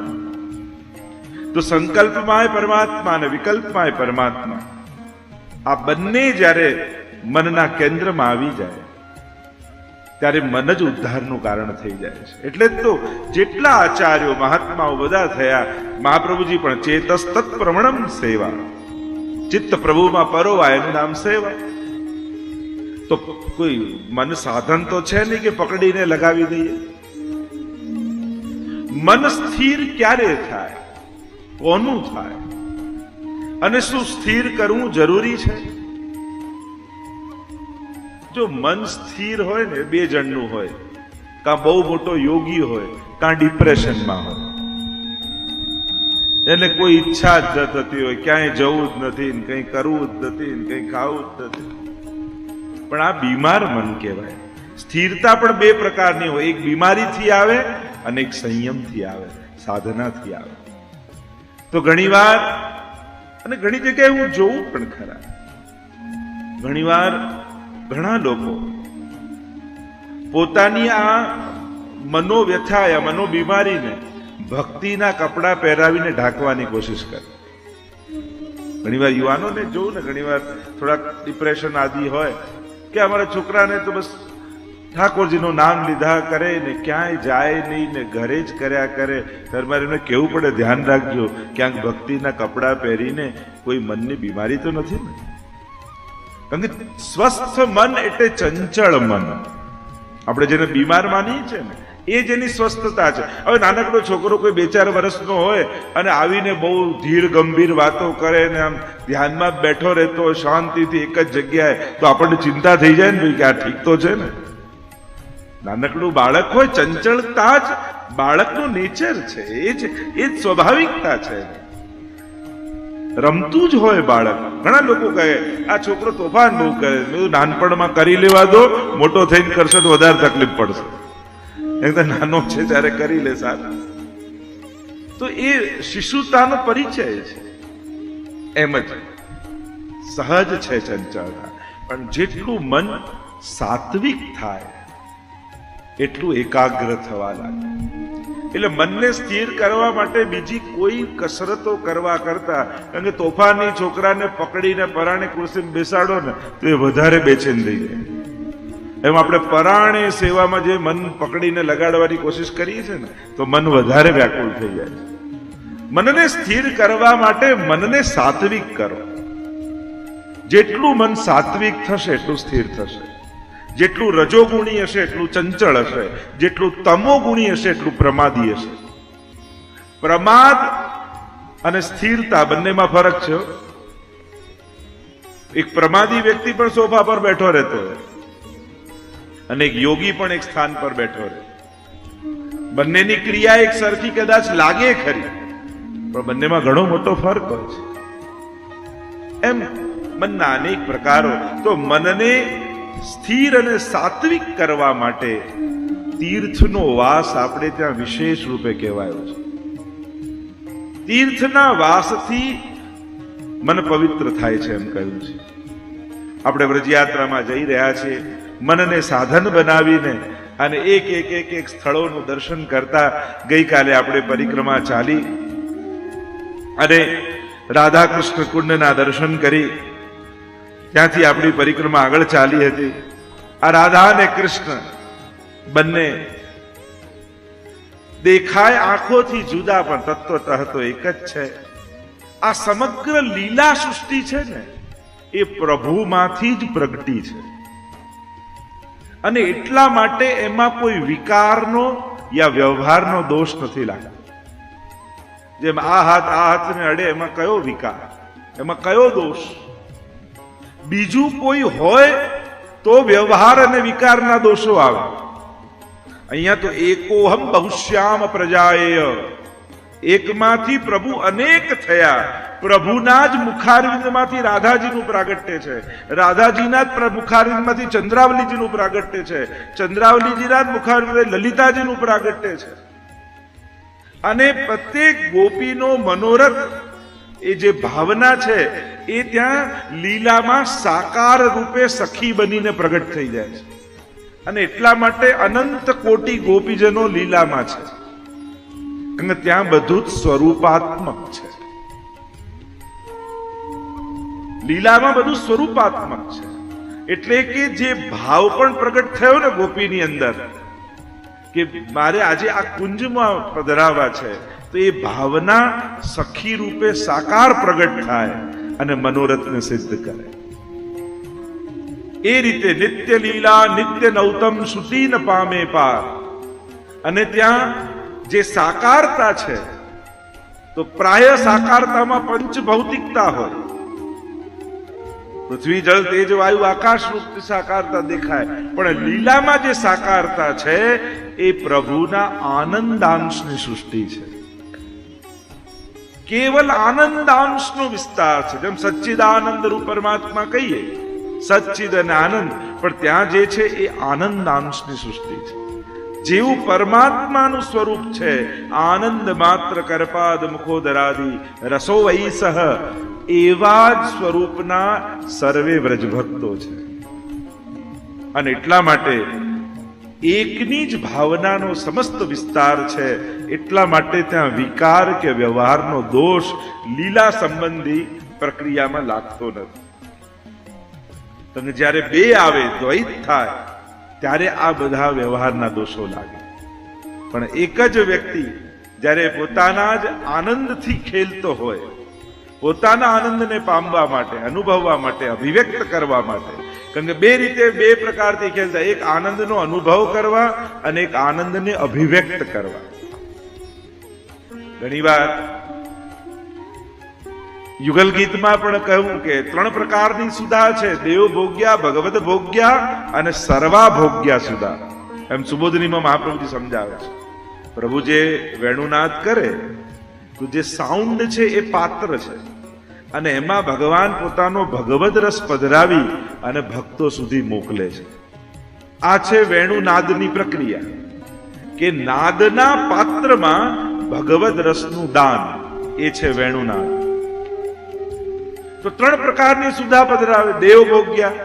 તો સંકલ્પમાં પરમાત્મા અને વિકલ્પમાં પરમાત્મા, આ બંને જ્યારે મનના કેન્દ્રમાં આવી જાય ત્યારે મન જ ઉદ્ધારનું કારણ થઈ જાય છે. એટલે જ તો જેટલા આચાર્યો મહાત્માઓ બધા થયા, મહાપ્રભુજી પણ ચેતસ તત્પ્રમણમ સેવા, ચિત્ત પ્રભુમાં પરોવાય એનું નામ સેવા. તો કોઈ મન સાધન તો છે નહીં કે પકડીને લગાવી દઈએ. મન સ્થિર ક્યારે થાય, કોનું થાય, અને શું સ્થિર કરવું જરૂરી છે? જો મન સ્થિર હોય ને, બે જણનું હોય, કાં બહુ મોટો યોગી હોય, કાં ડિપ્રેશનમાં હોય, એને કોઈ ઈચ્છા જ ન થતી હોય, ક્યાંય જવું જ નથી, કંઈ કરવું જ નથી, કંઈ ખાવું જ નથી, પણ આ બીમાર મન કહેવાય. સ્થિરતા પણ બે પ્રકારની હોય, એક બીમારીથી આવે અને એક સંયમથી આવે, સાધનાથી આવે. તો ઘણીવાર અને ઘણી જગ્યાએ હું જોઉં પણ ખરા, ઘણીવાર ઘણા લોકો પોતાની આ મનોવ્યથા યા મનોબીમારીને ભક્તિના કપડા પહેરાવીને ઢાંકવાની કોશિશ કરે. ઘણીવાર યુવાનોને જોઉં ને, ઘણીવાર થોડાક ડિપ્રેશન આદિ હોય કે અમારા છોકરાને તો બસ ઠાકોરજીનું નામ લીધા કરે ને ક્યાંય જાય નહીં ને ઘરે જ કર્યા કરે. તમારે એમને કેવું પડે, ધ્યાન રાખજો, ક્યાંક ભક્તિના કપડા પહેરીને કોઈ મનની બીમારી તો નથી ને. કારણ કે સ્વસ્થ મન એટલે ચંચળ મન. આપણે જેને બીમાર માનીએ છીએ ને, એ જ એની સ્વસ્થતા છે. હવે નાનકડો છોકરો કોઈ 2-4 વર્ષનો હોય અને આવીને બહુ ધીર ગંભીર વાતો કરે ને આમ ધ્યાનમાં બેઠો રહેતો હોય શાંતિથી એક જ જગ્યાએ, તો આપણને ચિંતા થઈ જાય ને કે આ ઠીક તો છે ને. નાનકડું બાળક હોય, ચંચળતા જ બાળકનું નેચર છે, એ જ સ્વાભાવિકતા છે. રમતું જ હોય બાળક. ઘણા લોકો કહે આ છોકરો તોફાન બહુ કરે, નાનપણમાં કરી લેવા દો, મોટો થઈને કરશે તો વધારે તકલીફ પડશે. એકદમ નાનો છે ત્યારે કરી લે સારું. તો એ શિશુતાનો પરિચય છે. એમ જ સહજ છે ચંચળતા. પણ જેટલું મન સાત્વિક થાય એટલું એકાગ્ર થવા લાગે. એટલે મનને સ્થિર કરવા માટે બીજી કોઈ કસરતો કરવા કરતા, કારણ કે તોફાની છોકરાને પકડીને પરાણે ખુરશીમાં બેસાડો ને તો એ વધારે બેચેન થઈ જાય. એમ આપણે પરાણે સેવામાં જે મન પકડીને લગાડવાની કોશિશ કરીએ છીએ ને, તો મન વધારે વ્યાકુળ થઈ જાય. મનને સ્થિર કરવા માટે મનને સાત્વિક કરો. જેટલું મન સાત્વિક થશે એટલું સ્થિર થશે. જેટલું રજોગુણી હશે એટલું ચંચળ હશે, જેટલું તમોગુણી હશે એટલું પ્રમાદી હશે. પ્રમાદ અને સ્થિરતા બંનેમાં ફરક છે. એક પ્રમાદી વ્યક્તિ પણ સોફા પર બેઠો રહેતો હોય અને એક યોગી પણ એક સ્થાન પર બેઠો રહે. બંનેની ક્રિયા એક સરખી કદાચ લાગે ખરી, પણ બંનેમાં ઘણો મોટો ફરક હોય છે. એમ મનના અનેક પ્રકારો. તો મનને સ્થિર અને સાત્વિક કરવા માટે તીર્થનો વાસ આપણે ત્યાં વિશેષ રૂપે કહેવાયો છે. તીર્થના વાસથી મન પવિત્ર થાય છે એમ કહ્યું છે. આપણે વ્રજયાત્રામાં જઈ રહ્યા છીએ, મનને સાધન બનાવીને અને એક સ્થળોનું દર્શન કરતા. ગઈકાલે આપણે પરિક્રમા ચાલી અને રાધા કૃષ્ણ કુંડના દર્શન કરી, ત્યાંથી આપણી પરિક્રમા આગળ ચાલી હતી. આ રાધા અને કૃષ્ણ બંને દેખાય આંખોથી જુદા પણ તત્વતઃ તો એક જ છે. આ સમગ્ર લીલા સૃષ્ટિ છે ને, એ પ્રભુમાંથી જ પ્રગટી છે. અને એટલા માટે એમાં કોઈ વિકારનો યા વ્યવહારનો દોષ નથી લાગતો. જેમ આ હાથને અડે, એમાં કયો વિકાર, એમાં કયો દોષ? બીજું કોઈ હોય તો વ્યવહાર અને વિકારના દોષો આવે. અહીંયા તો એકોહમ બહુશ્યામ પ્રજાએય, એકમાંથી પ્રભુ અનેક થયા. પ્રભુના જ મુખારવિંદમાંથી રાધાજીનું પ્રાગટ્ય છે, રાધાજીના જ મુખારવિંદમાંથી ચંદ્રાવલીજીનું પ્રાગટ્ય છે, ચંદ્રાવલીજીના જ મુખારવિંદ લલિતાજીનું પ્રાગટ્ય છે. અને પ્રત્યેક ગોપીનો મનોરથ, એ જે ભાવના છે એ ત્યાં લીલામાં સાકાર રૂપે સખી બનીને પ્રગટ થઈ જાય છે. અને એટલા માટે અનંત કોટી ગોપીજનો લીલામાં છે, અને ત્યાં બધું જ સ્વરૂપાત્મક છે. લીલામાં બધું સ્વરૂપાત્મક છે. એટલે કે જે ભાવ પણ પ્રગટ થયો ને ગોપીની અંદર, કે મારે આજે આ કુંજમાં પધરાવા છે, તો એ ભાવના સખી રૂપે સાકાર પ્રગટ થાય અને મનોરથને સિદ્ધ કરે. એ રીતે નિત્ય લીલા નિત્ય નૌતમ સુતી ન પામે પાર. અને ત્યાં જે સાકારતા છે, તો પ્રાય સાકારતામાં પંચ ભૌતિકતા હોય. પૃથ્વી જળ તેજ વાયુ આકાશ રૂપ સાકારતા દેખાય, પણ લીલામાં જે સાકારતા છે એ પ્રભુના આનંદાંશની સૃષ્ટિ છે. કેવલ આનંદાંશનો વિસ્તાર છે. જેમ સચ્ચિદાનંદ રૂપ પરમાત્મા કહીએ, સચ્ચિદ અને આનંદ, પણ ત્યાં જે છે એ આનંદાંશની સૃષ્ટિ છે. જેવું પરમાત્માનું સ્વરૂપ છે આનંદ માત્ર કરપાદ મુખોદરાદી રસો વૈસહ, એવા જ સ્વરૂપના સર્વે વ્રજભક્તો છે. અને એટલા માટે એકની જ ભાવનાનો સમસ્ત વિસ્તાર છે. એટલા માટે ત્યાં વિકાર કે વ્યવહારનો દોષ લીલા સંબંધી પ્રક્રિયામાં લાગતો નથી. તમને જ્યારે બે આવે, દ્વૈત થાય, ત્યારે આ બધા વ્યવહારના દોષો લાગે. પણ એક જ વ્યક્તિ જ્યારે પોતાના જ આનંદથી ખેલતો હોય, પોતાના આનંદને પામવા માટે, અનુભવવા માટે, અભિવ્યક્ત કરવા માટે, કારણ કે બે રીતે બે પ્રકારથી ખેલતા, એક આનંદનો અનુભવ કરવા અને એક આનંદને અભિવ્યક્ત કરવા. ઘણીવાર યુગલ ગીતમાં પણ કહ્યું કે 3 પ્રકારની સુધા છે, દેવ ભોગ્યા, ભગવદ ભોગ્યા અને સર્વા ભોગ્યા સુધા. એમ સુબોધનીમાં મહાપ્રભુજી સમજાવે છે. પ્રભુ જે વેણુનાદ કરે, તો જે સાઉન્ડ છે એ પાત્ર છે, અને એમાં ભગવાન પોતાનો ભગવદ રસ પધરાવી અને ભક્તો સુધી મોકલે છે. આ છે વેણુનાદની પ્રક્રિયા, કે નાદના પાત્રમાં ભગવદ રસનું દાન, એ છે વેણુનાદ. તો 3 પ્રકારની સુધા પધરાવે. દેવ ભોગ્યા,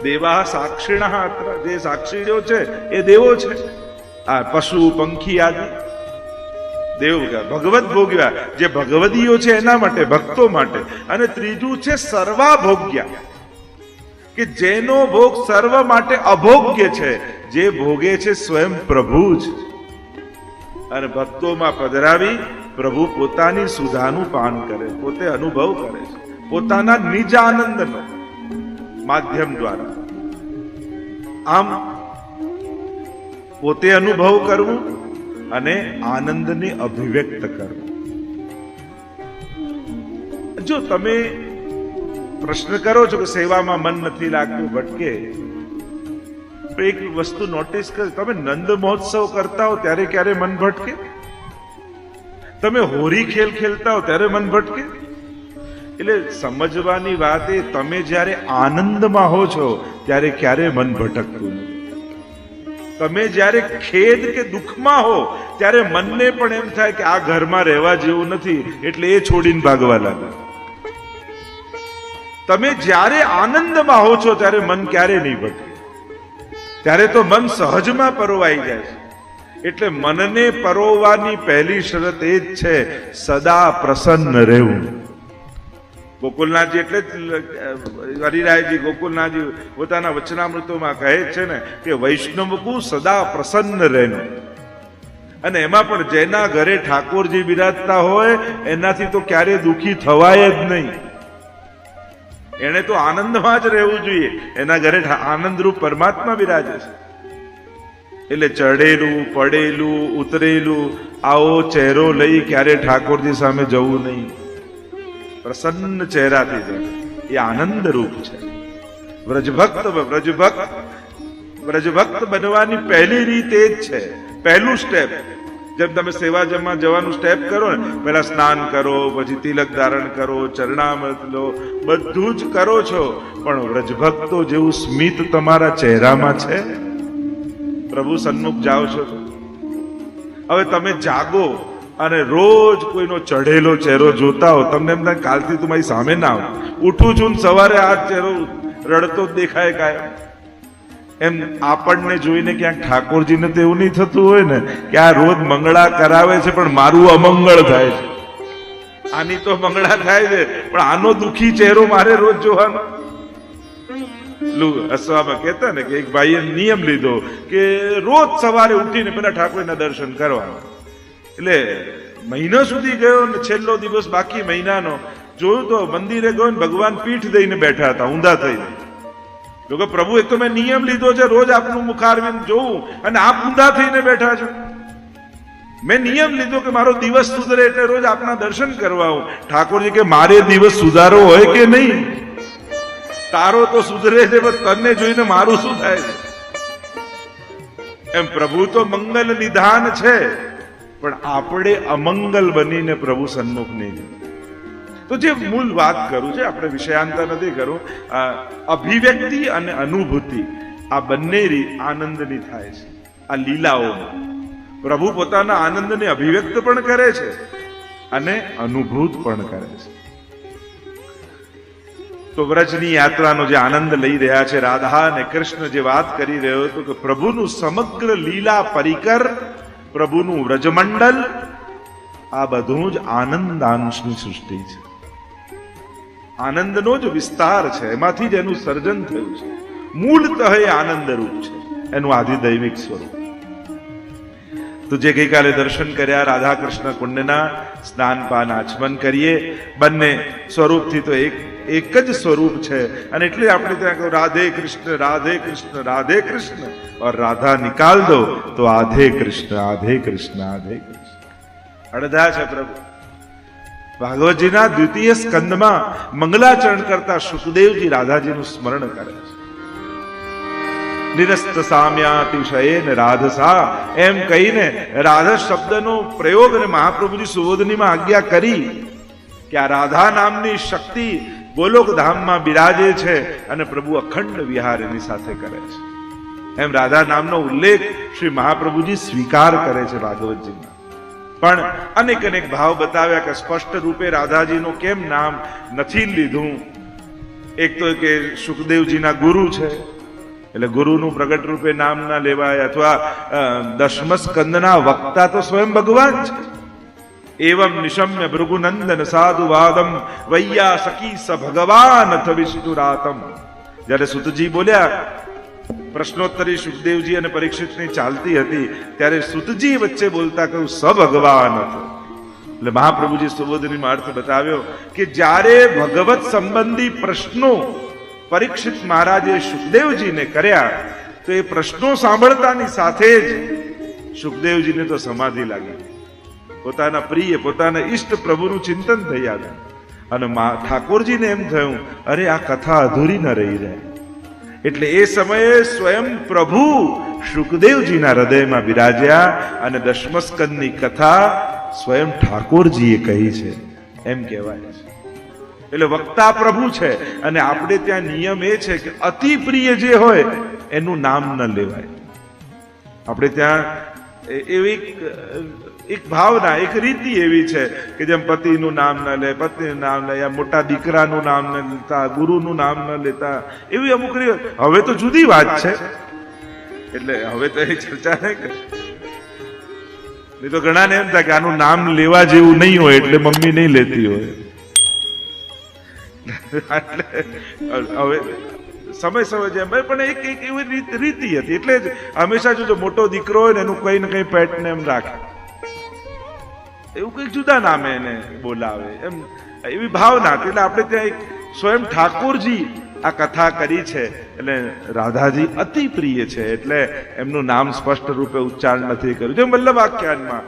દેવા સાક્ષિણઃ, જે સાક્ષીઓ છે એ દેવો છે, આ પશુ પંખી આદિ દેવ. ભગવત ભોગ્યા, જે ભગવદીઓ છે એના માટે, ભક્તો માટે. અને ત્રીજું છે સર્વા ભોગ્યા, કે જેનો ભોગ સર્વ માટે અભોગ્ય છે, જે ભોગે છે સ્વયં પ્રભુ જ. અને ભક્તોમાં પધરાવી પ્રભુ પોતાની સુધાનું પાન કરે, પોતે અનુભવ કરે છે, પોતાના નિજ આનંદનો માધ્યમ દ્વારા. આમ પોતે અનુભવ કરવું અને આનંદને અભિવ્યક્ત કરવું. જો તમે પ્રશ્ન કરો છો કે સેવામાં મન નથી લાગતું, ભટકે, તો એક વસ્તુ નોટિસ કરો, તમે નંદ મહોત્સવ કરતા હો ત્યારે ક્યારે મન ભટકે? તમે હોરી ખેલ ખેલતા હો ત્યારે મન ભટકે? એટલે સમજવાની વાત એ, તમે જ્યારે આનંદમાં હો છો ત્યારે ક્યારે મન ભટકતું નથી. તમે જ્યારે ખેદ કે દુઃખમાં હો ત્યારે મનને પણ એમ થાય કે આ ઘરમાં રહેવા જેવું નથી, એટલે એ છોડીને ભાગવા લાગે. તમે જ્યારે આનંદમાં હો છો ત્યારે મન ક્યારે નહીં ભટકે, ત્યારે તો મન સહજમાં પરોવાઈ જાય છે. એટલે મનને પરોવવાની પહેલી શરત એ જ છે, સદા પ્રસન્ન રહેવું. ગોકુલનાથજી એટલે જ હરિરાયજી ગોકુલનાથજી પોતાના વચનામૃતોમાં કહે છે ને કે વૈષ્ણવકુ સદા પ્રસન્ન રહેનું. અને એમાં પણ જેના ઘરે ઠાકોરજી બિરાજતા હોય એનાથી તો ક્યારે દુખી થવાય જ નહીં. એને તો આનંદમાં જ રહેવું જોઈએ. એના ઘરે આનંદરૂપ પરમાત્મા બિરાજે છે. એટલે ચડેલું, પડેલું, ઉતરેલું આવો ચહેરો લઈ ક્યારે ઠાકોરજી સામે જવું નહીં. પ્રસન્ન ચહેરાથી જવું એ આનંદ રૂપ છે. વ્રજભક્ત વ્રજભક્ત બનવાની પહેલી રીત એ જ છે, પહેલું સ્ટેપ. જેમ તમે સેવા જવાનું સ્ટેપ કરો ને, પહેલા સ્નાન કરો, પછી તિલક ધારણ કરો, ચરણામૃત લો, બધું જ કરો છો, પણ વ્રજભક્તો જેવું સ્મિત તમારા ચહેરામાં છે? પ્રભુ સન્મુખ જાઓ છો તો હવે તમે જાગો અને રોજ કોઈનો ચઢેલો ચહેરો જોતા હો, તમને એમ થાય કાલથી તમારી સામે ના આવું. ઉઠું છું ને સવારે આ ચહેરો રડતો જ દેખાય કાયમ. એમ આપણને જોઈને ક્યાંક ઠાકોરજીને તો એવું નહીં થતું હોય ને કે આ રોજ મંગળા કરાવે છે પણ મારું અમંગળ થાય છે. આની તો મંગળા થાય છે પણ આનો દુખી ચહેરો મારે રોજ જોવાનો. અસવામાં કહેતા ને કે એક ભાઈએ નિયમ લીધો કે રોજ સવારે ઉઠીને પેલા ઠાકોરના દર્શન કરવા. એટલે મહિનો સુધી ગયો ને છેલ્લો દિવસ બાકી મહિનાનો જોયું તો મંદિરે ગયો ને ભગવાન પીઠ દઈને બેઠા હતા, ઊંધા થઈને. લોકો પ્રભુ, એક તો મેં નિયમ લીધો છે રોજ આપનું મુખારવિંદ જોવું અને આપ ઊંધા થઈને બેઠા છો. મેં નિયમ લીધો કે મારો દિવસ સુધરે એટલે રોજ આપના દર્શન કરવા આવું. ઠાકોરજી કે મારે દિવસ સુધારો હોય કે નહીં? તારો તો સુધરે છે પણ તને જોઈને મારું શું થાય છે? એમ પ્રભુ તો મંગલ નિધાન છે પણ આપણે અમંગલ બનીને પ્રભુ સન્મુખ નહીં. તો જે મૂળ વાત કરું છે, આપણે વિષયાંતર નથી કરું, અભિવ્યક્તિ અને અનુભૂતિ આ બંને આનંદની થાય છે. આ લીલાઓમાં પ્રભુ પોતાના આનંદને અભિવ્યક્ત પણ કરે છે અને અનુભૂત પણ કરે છે. તો વ્રજની યાત્રાનો જે આનંદ લઈ રહ્યા છે રાધા અને કૃષ્ણ, જે વાત કરી રહ્યો હતો કે પ્રભુનું સમગ્ર લીલા પરિકર, પ્રભુનું વ્રજમંડલ, આ બધું જ આનંદાંશની સૃષ્ટિ છે. આનંદનો જ વિસ્તાર છે, એમાંથી જ એનું સર્જન થયું છે. મૂળતઃ એ આનંદ રૂપ છે, એનું આધિદૈવિક સ્વરૂપ. તો જે ગઈકાલે દર્શન કર્યા રાધા કૃષ્ણ કુંડના, સ્નાન પાન આચમન કરીએ, બંને સ્વરૂપથી તો એક જ સ્વરૂપ છે. અને એટલે આપણે ત્યાં કહ્યું રાધે કૃષ્ણ રાધે કૃષ્ણ રાધે કૃષ્ણ, और राधा निकाल दो तो आधे कृष्ण आधे कृष्ण आधे कृष्ण. અડધા છે પ્રભુ. ભાગવતજીના દ્વિતીય સ્કંદમાં મંગલાચરણ કરતા સુખદેવજી રાધાજીનું સ્મરણ કરે છે. નિરસ્ત સામ્યાતિશયેન રાધસા એમ કહીને રાધા શબ્દનો પ્રયોગ અને મહાપ્રભુજી સુબોધનીમાં આજ્ઞા કરી કે આ રાધા નામની શક્તિ ગોલોક ધામમાં બિરાજે છે અને પ્રભુ અખંડ વિહાર એની સાથે કરે છે. એમ રાધા નામનો ઉલ્લેખ શ્રી મહાપ્રભુજી સ્વીકાર કરે છે ભાગવતજીમાં. પણ અનેક અનેક ભાવ બતાવ્યા કે સ્પષ્ટ રૂપે રાધાજીનું કેમ નામ નથી લીધું. એક તો કે સુખદેવજીના ગુરુ છે એટલે ગુરુનું પ્રગટ રૂપે નામ ના લેવાય, અથવા દશમ સ્કંદના વક્તા તો સ્વયં ભગવાન છે. એવમ નિશમ્ય ભૃગુનંદન સાધુવાદમ વૈયા સખી સ ભગવાન અથ વિષ્ણુરાતમ. જયારે સુતજી બોલ્યા, પ્રશ્નોત્તરી સુખદેવજી અને પરીક્ષિતની ચાલતી હતી, ત્યારે સુતજી વચ્ચે બોલતા કહ્યું સ ભગવાન હતો. એટલે મહાપ્રભુજી સુબોધનીમાં અર્થ બતાવ્યો કે જ્યારે ભગવત સંબંધી પ્રશ્નો પરીક્ષિત મહારાજે સુખદેવજીને કર્યા તો એ પ્રશ્નો સાંભળતાની સાથે જ સુખદેવજીને તો સમાધિ લાગી. પોતાના પ્રિય, પોતાના ઈષ્ટ પ્રભુનું ચિંતન થઈ આવ્યું અને ઠાકોરજીને એમ થયું, અરે આ કથા અધૂરી ન રહી જાય. એટલે એ સમયે સ્વયં પ્રભુ સુખદેવજીના હૃદયમાં બિરાજ્યા અને દશમસ્કંદની કથા સ્વયં ઠાકોરજીએ કહી છે એમ કહેવાય છે. એટલે વક્તા પ્રભુ છે. અને આપણે ત્યાં નિયમ એ છે કે અતિ પ્રિય જે હોય એનું નામ ન લેવાય. આપણે ત્યાં એવી એક ભાવના, એક રીતિ એવી છે કે જેમ પતિનું નામ ન લે, પત્નીનું નામ લે, યા મોટા દીકરાનું નામ ન લેતા, ગુરુનું નામ ન લેતા, એવી અમુક હવે તો જુદી વાત છે. એટલે હવે તો એ ચર્ચા નહીં કરે. નહીં તો ઘણાને એમ થાય કે આનું નામ લેવા જેવું નહીં હોય એટલે મમ્મી નહીં લેતી હોય. એટલે હવે સમય સમય જેમ પણ એક એવી રીતિ હતી. એટલે જ હંમેશા જો મોટો દીકરો હોય ને એનું કઈ ને કઈ પેટ ને એમ રાખે, એવું કઈ જુદા નામે એને બોલાવે, એમ એવી ભાવના. એટલે આપણે ત્યાં એક સ્વયં ઠાકોરજી આ કથા કરી છે. એટલે રાધાજી અતિ પ્રિય છે એટલે એમનું નામ સ્પષ્ટ રૂપે ઉચ્ચારણ નથી કર્યું. જેમ વલ્લભ આખ્યાનમાં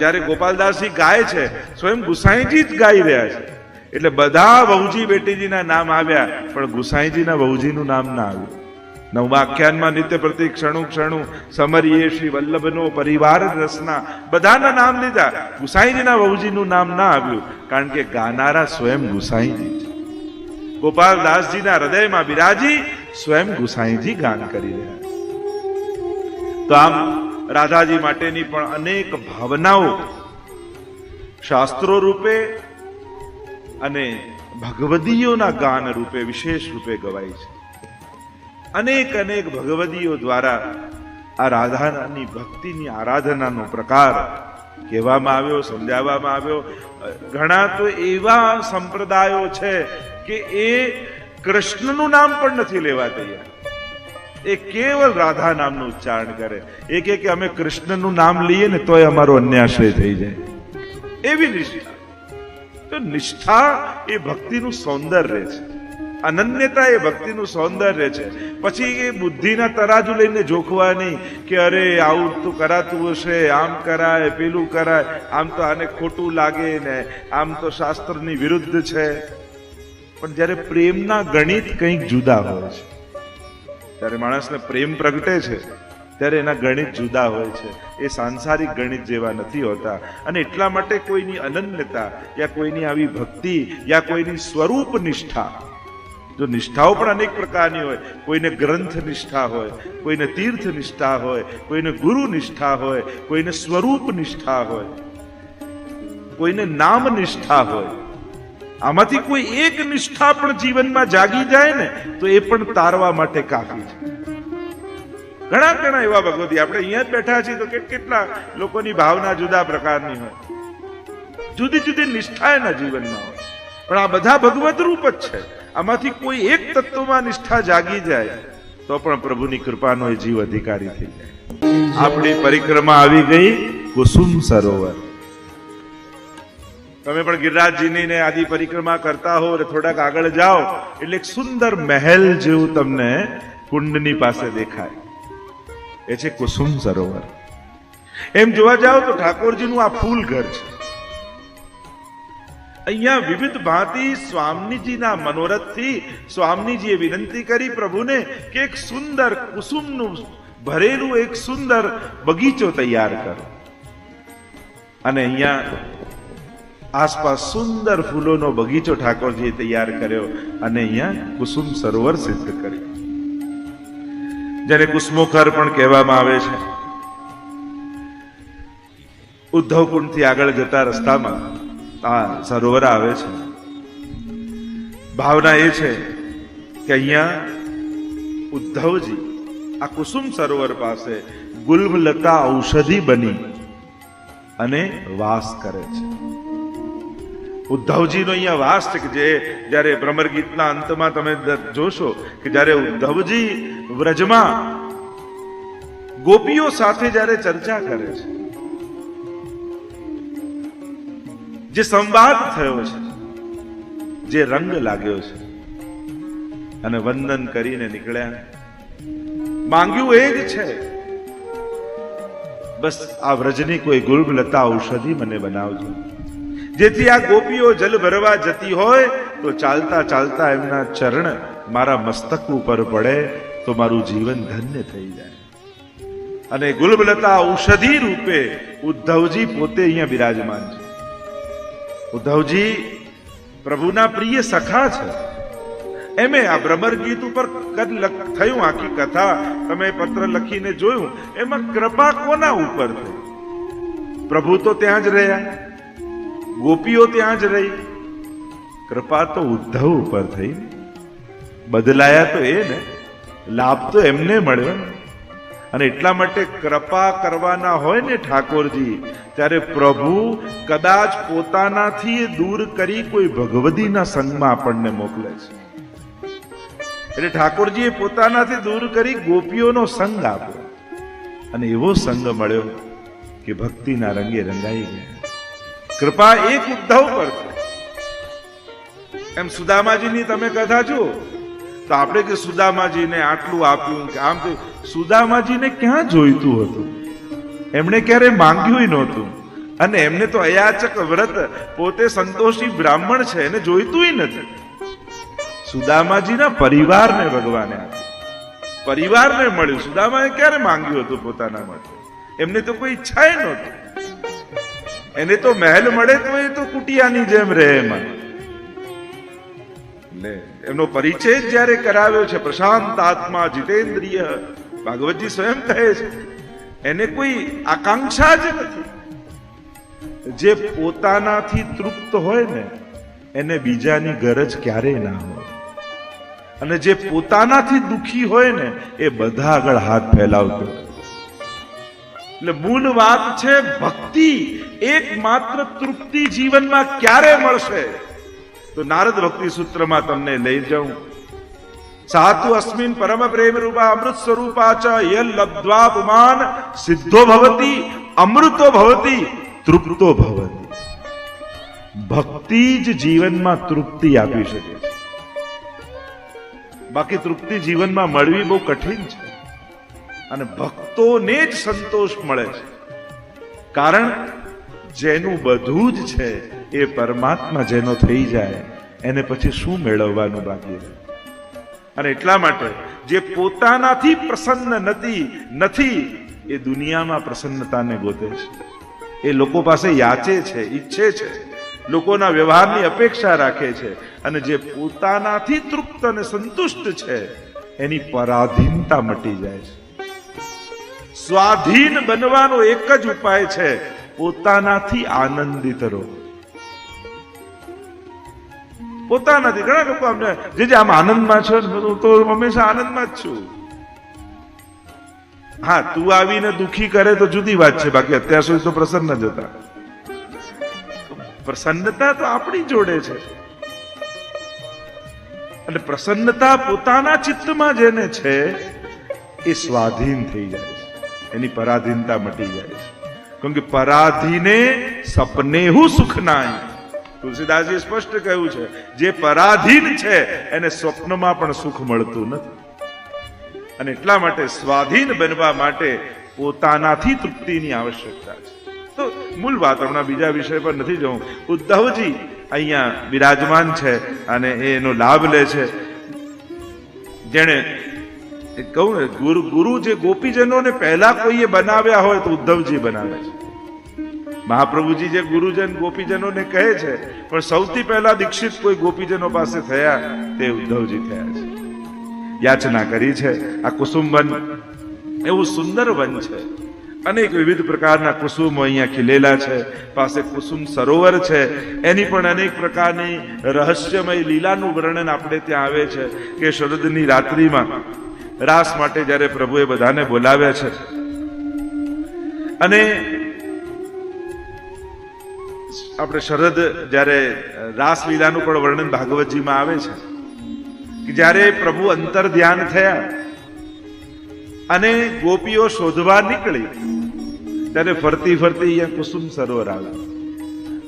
જયારે ગોપાલદાસજી ગાય છે, સ્વયં ગુસાઈજી જ ગાઈ રહ્યા છે. એટલે બધા વહુજી બેટીજીના નામ આવ્યા પણ ગુસાઈજીના વહુજીનું નામ ના આવ્યું. નવમા આખ્યાનમાં નિત્ય પ્રતિ ક્ષણું ક્ષણું સમરીએ શ્રી વલ્લભનો પરિવાર રસના બધાના નામ લીધા. ગુસાઈજીના વહુજીનું નામ ના આવ્યું, કારણ કે ગાનારા સ્વયં ગુસાઈજી છે. ગોપાલદાસજીના હૃદયમાં બિરાજી સ્વયં ગુસાઈજી ગાન કરી રહ્યા. તો આમ રાધાજી માટેની પણ અનેક ભાવનાઓ શાસ્ત્રો રૂપે અને ભગવદીઓના ગાન રૂપે વિશેષ રૂપે ગવાય છે. અનેક અનેક ભગવદીઓ દ્વારા આ રાધાની ભક્તિની આરાધનાનો પ્રકાર કહેવામાં આવ્યો, સમજાવવામાં આવ્યો. ઘણા તો એવા સંપ્રદાયો છે કે એ કૃષ્ણનું નામ પણ નથી લેવા તૈયાર, એ કેવલ રાધા નામનું ઉચ્ચારણ કરે. એ કે અમે કૃષ્ણનું નામ લઈએ ને તોય અમારો અન્યાશ્રય થઈ જાય, એવી નિષ્ઠા. તો નિષ્ઠા એ ભક્તિનું સૌંદર્ય છે, અનન્યતા એ ભક્તિનું સૌંદર્ય છે. પછી એ બુદ્ધિના તરાજુ લઈને જોખવા નહીં કે અરે આવું તો કરાતું હશે, આમ કરાય, પેલું કરાય, આમ તો આને ખોટું લાગે ને આમ તો શાસ્ત્રની વિરુદ્ધ છે. પણ જ્યારે પ્રેમના ગણિત કંઈક જુદા હોય છે, જ્યારે માણસને પ્રેમ પ્રગટે છે ત્યારે એના ગણિત જુદા હોય છે, એ સાંસારિક ગણિત જેવા નથી હોતા. અને એટલા માટે કોઈની અનન્યતા યા કોઈની આવી ભક્તિ યા કોઈની સ્વરૂપ નિષ્ઠા, જો નિષ્ઠાઓ પણ અનેક પ્રકારની હોય, કોઈને ગ્રંથ નિષ્ઠા હોય, કોઈને તીર્થ નિષ્ઠા હોય, કોઈને ગુરુ નિષ્ઠા હોય, કોઈને સ્વરૂપ નિષ્ઠા હોય, કોઈને નામ નિષ્ઠા હોય. આમાંથી કોઈ એક નિષ્ઠા પણ જીવનમાં જાગી જાય ને તો એ પણ તારવા માટે કાફી છે. ઘણા ઘણા એવા ભગવતી આપણે અહીંયા જ બેઠા છીએ તો કેટલા લોકોની ભાવના જુદા પ્રકારની હોય, જુદી જુદી નિષ્ઠા એના જીવનમાં હોય, પણ આ બધા ભગવત રૂપ જ છે. આમાંથી કોઈ એક તત્વમાં નિષ્ઠા જાગી જાય તો પણ પ્રભુની કૃપાનો એ જીવ અધિકારી થઈ જાય. આપણી પરિક્રમા આવી ગઈ કુસુમ સરોવર. તમે પણ ગિરિરાજજીની ને આદિ પરિક્રમા કરતા હો અને થોડાક આગળ જાઓ એટલે એક સુંદર મહેલ જેવું તમને કુંડની પાસે દેખાય, એ છે કુસુમ સરોવર. એમ જોવા જાઓ તો ઠાકોરજીનું આ ફૂલ ઘર છે. અહીંયા વિવિધ ભાંતિ સ્વામીજીના મનોરથથી સ્વામીજીએ વિનંતી કરી પ્રભુને કે એક સુંદર કુસુમનું ભરેલું એક સુંદર બગીચો તૈયાર કરો. અને અહીંયા આસપાસ સુંદર ફૂલોનો બગીચો ઠાકોરજીએ તૈયાર કર્યો અને અહીંયા કુસુમ સરોવર સિદ્ધ કર્યું, જેને કુસુમોખર પણ કહેવામાં આવે છે. ઉદ્ધવકુંડથી આગળ જતા રસ્તામાં આ સરોવર આવે છે. ભાવના એ છે કે અહીંયા ઉદ્ધવજી આ કુસુમ સરોવર પાસે ગુલ્મલતા ઔષધિ બની અને વાસ કરે છે. ઉદ્ધવજીનો અહીંયા વાસ છે કે જે જ્યારે ભ્રમર ગીતના અંતમાં તમે જોશો કે જ્યારે ઉદ્ધવજી વ્રજમાં ગોપીઓ સાથે જ્યારે ચર્ચા કરે છે, જે સંવાદ થયો છે, જે રંગ લાગ્યો છે, અને વંદન કરીને નીકળ્યા. માંગ્યું એ જ છે, બસ આ વ્રજની કોઈ ગુલ્મલતા ઔષધિ મને બનાવજો, જેથી આ ગોપીઓ જલ ભરવા જતી હોય તો ચાલતા ચાલતા એમના ચરણ મારા મસ્તક ઉપર પડે તો મારું જીવન ધન્ય થઈ જાય. અને ગુલ્મલતા ઔષધિ રૂપે ઉદ્ધવજી પોતે અહીંયા બિરાજમાન છે. ઉદ્ધવજી પ્રભુના પ્રિય સખા છે. એમે આ ભ્રમર ગીત ઉપર થયું આખી કથા તમે પત્ર લખીને જોયું, એમાં કૃપા કોના ઉપર થઈ? પ્રભુ તો ત્યાં જ રહ્યા, ગોપીઓ ત્યાં જ રહી, કૃપા તો ઉદ્ધવ ઉપર થઈ. બદલાયા તો એ ને, લાભ તો એમને મળ્યો. અને એટલા માટે કૃપા કરવાના હોય ને ઠાકોરજી, ત્યારે પ્રભુ કદાચ પોતાનાથી દૂર કરી કોઈ ભગવદીના સંગમાં આપણને મોકલે છે. એટલે ઠાકોરજીએ પોતાનાથી દૂર કરી ગોપીઓનો સંગ આપ્યો, અને એવો સંગ મળ્યો કે ભક્તિના રંગે રંગાઈ ગયા. કૃપા એક ઉદ્ધવ પર છે. એમ સુદામાજીની તમે કથા જુઓ તો આપણે કે સુદામાજીને આટલું આપ્યું કે આમ, તો સુદામાજીને ક્યાં જોઈતું હતું? એમણે ક્યારે માંગ્યું નહોતું. અને એમને તો અયાચક વ્રત, પોતે સંતોષી બ્રાહ્મણ છે, એને જોઈતું નથી. સુદામાજીના પરિવારને ભગવાને આપ્યું. પરિવારને મળ્યું. સુદામાએ ક્યારે માંગ્યું હતું પોતાના માટે? એમને તો કોઈ ઈચ્છા નહોતી. એને તો મહેલ મળે તો એ તો કુટિયાની જેમ રહે એમાં. એમનો પરિચય જયારે કરાવ્યો છે, પ્રશાંત આત્મા જીતેન્દ્રિય, ભાગવતજી સ્વયં કહે છે, એને કોઈ આકાંક્ષા જ નથી. જે પોતાનાથી તૃપ્ત હોય ને એને બીજાની ગરજ ક્યારેય ના હોય, અને જે પોતાનાથી દુખી હોય ને એ બધા આગળ હાથ ફેલાવતો. એટલે મૂળ વાત છે ભક્તિ. એકમાત્ર તૃપ્તિ જીવનમાં ક્યારે મળશે? તો નારદ ભક્તિ સૂત્રમાં તમને લઈ જાઉં. સાતુ અસ્મિન પરમ પ્રેમ રૂપા અમૃત સ્વરૂપા ચ યલ લબ્ધ્વા પુમાન સિદ્ધો ભવતી અમૃતો ભવતી તૃપ્તો ભવતી. ભક્તિ જ જીવનમાં તૃપ્તિ આપી શકે છે. બાકી તૃપ્તિ જીવનમાં મળવી બહુ કઠિન છે, અને ભક્તોને જ સંતોષ મળે છે. કારણ જેનું બધું જ છે એ પરમાત્મા જેનો થઈ જાય એને પછી શું મેળવવાનું બાકી રહે? અને એટલા માટે જે પોતાનાથી પ્રસન્ન નથી એ દુનિયામાં પ્રસન્નતાને ગોતે છે. એ લોકો પાસે યાચે છે, ઈચ્છે છે, લોકોના વ્યવહારની અપેક્ષા રાખે છે. અને જે પોતાનાથી તૃપ્ત અને સંતુષ્ટ છે એની પરાધીનતા મટી જાય છે. સ્વાધીન બનવાનો એક જ ઉપાય છે, પોતાનાથી આનંદિત રહો. પોતાનાથી. ઘણા લોકો અમને જે આમ આનંદમાં છો, હું તો હંમેશા આનંદમાં જ છું. હા, તું આવીને દુખી કરે તો જુદી વાત છે, બાકી અત્યાર સુધી તો પ્રસન્ન જ હતા. પ્રસન્નતા તો આપણી જોડે છે. અને પ્રસન્નતા પોતાના ચિત્તમાં જેને છે એ સ્વાધીન થઈ જાય છે, એની પરાધીનતા મટી જાય છે. કેમ કે પરાધીને સપનેહુ સુખ નાય. તુલસીદાસજી સ્પષ્ટ કહ્યું છે, જે પરાધીન છે એને સ્વપ્નમાં પણ સુખ મળતું નથી. અને એટલા માટે સ્વાધીન બનવા માટે પોતાનાથી તૃપ્તિની આવશ્યકતા છે. તો મૂળ વાત હમણાં બીજા વિષય પર નથી જવું. ઉદ્ધવજી અહીંયા બિરાજમાન છે અને એનો લાભ લે છે. જેણે કહું ને, ગુરુ જે ગોપીજનોને પહેલા કોઈએ બનાવ્યા હોય તો ઉદ્ધવજી બનાવે છે. મહાપ્રભુજી જે ગુરુજન ગોપીજનોને કહે છે, પણ સૌથી પહેલા દીક્ષિત કોઈ ગોપીજનો પાસે થયા તે ઉદ્ધવજી થયા છે. યાચના કરી છે. આ કુસુમ વન એવું સુંદર વન છે. અનેક વિવિધ પ્રકારના કુસુમો અહીંયા ખીલેલા છે. પાસે કુસુમ સરોવર છે. એની પણ અનેક પ્રકારની રહસ્યમય લીલાનું વર્ણન આપણે ત્યાં આવે છે કે શરદની રાત્રિમાં રાસ માટે જ્યારે પ્રભુએ બધાને બોલાવ્યા છે, અને આપણે શરદ જ્યારે રાસલીલાનું પણ વર્ણન ભાગવતજીમાં આવે છે કે જ્યારે પ્રભુ અંતર ધ્યાન થયા અને ગોપીઓ શોધવા નીકળી ત્યારે ફરતી અહીંયા કુસુમ સરોવર આવ્યું.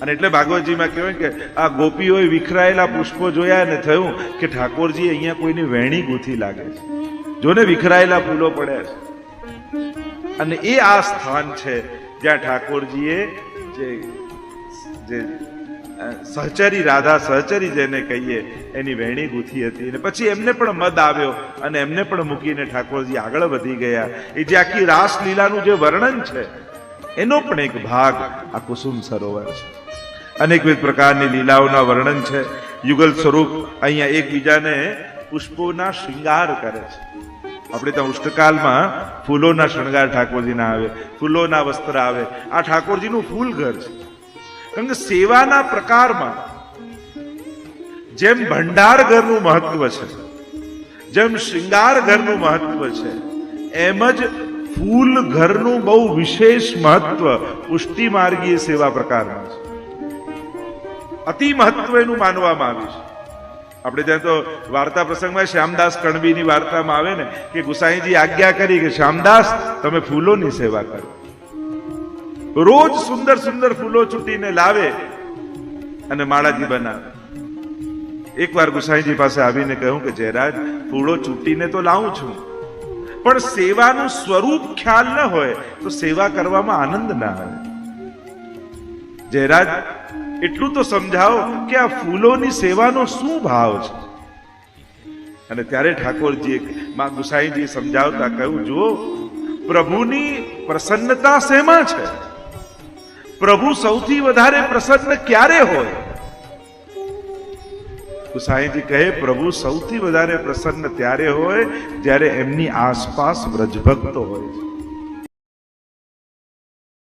અને એટલે ભાગવતજીમાં કહેવાય કે આ ગોપીઓએ વિખરાયેલા પુષ્પો જોયા અને થયું કે ઠાકોરજી અહીંયા કોઈની વેણી ગૂંથી લાગે છે. જોને વિખરાયેલા ફૂલો પડ્યા છે. અને એ આ સ્થાન છે જ્યાં ઠાકોરજીએ જે સહચરી, રાધા સહચરી જેને કહીએ, એની વેણી ગૂંથી હતી. અને પછી એમને પણ મદ આવ્યો અને એમને પણ મૂકીને ઠાકોરજી આગળ વધી ગયા. એ જે આખી રાસલીલાનું જે વર્ણન છે એનો પણ એક ભાગ આ કુસુમ સરોવર છે. અનેકવિધ પ્રકારની લીલાઓના વર્ણન છે. યુગલ સ્વરૂપ અહીંયા એકબીજાને પુષ્પોના શૃંગાર કરે છે. આપણે ત્યાં ઉષ્ટકાલમાં ફૂલોના શણગાર ઠાકોરજીના આવે, ફૂલોના વસ્ત્ર આવે. આ ઠાકોરજીનું ફૂલ ઘર છે. કારણ કે સેવાના પ્રકારમાં જેમ ભંડાર ઘરનું મહત્વ છે, જેમ શૃંગાર ઘરનું મહત્વ છે, એમ જ ફૂલ ઘરનું બહુ વિશેષ મહત્વ પુષ્ટિ માર્ગીય સેવા પ્રકારમાં છે. અતિ મહત્વ એનું માનવામાં આવ્યું છે. આપણે ત્યાં તો વાર્તા પ્રસંગમાં શ્યામદાસ કણબીની વાર્તામાં આવે ને કે ગુસાઈજી આજ્ઞા કરી કે શ્યામદાસ તમે ફૂલોની સેવા કરો. રોજ સુંદર સુંદર ફૂલો ચૂંટીને લાવે અને માળાજી બનાવે. એકવાર ગુસાઈજી પાસે આવીને કહ્યું કે જયરાજ, ફૂલો ચૂંટીને તો લાવું છું, પણ સેવાનું સ્વરૂપ ખ્યાલ ન હોય તો સેવા કરવામાં આનંદ ના આવે. જયરાજ, એટલું તો સમજાવો કે આ ફૂલોની સેવાનો શું ભાવ છે? અને ત્યારે ઠાકોરજીએ માં ગુસાઈજી સમજાવતા કહ્યું, જુઓ પ્રભુની પ્રસન્નતા શેમાં છે? પ્રભુ સૌથી વધારે પ્રસન્ન ક્યારે હોય? ગુસાઈજી કહે, પ્રભુ સૌથી વધારે પ્રસન્ન ત્યારે હોય જ્યારે એમની આસપાસ વ્રજભક્તો હોય છે.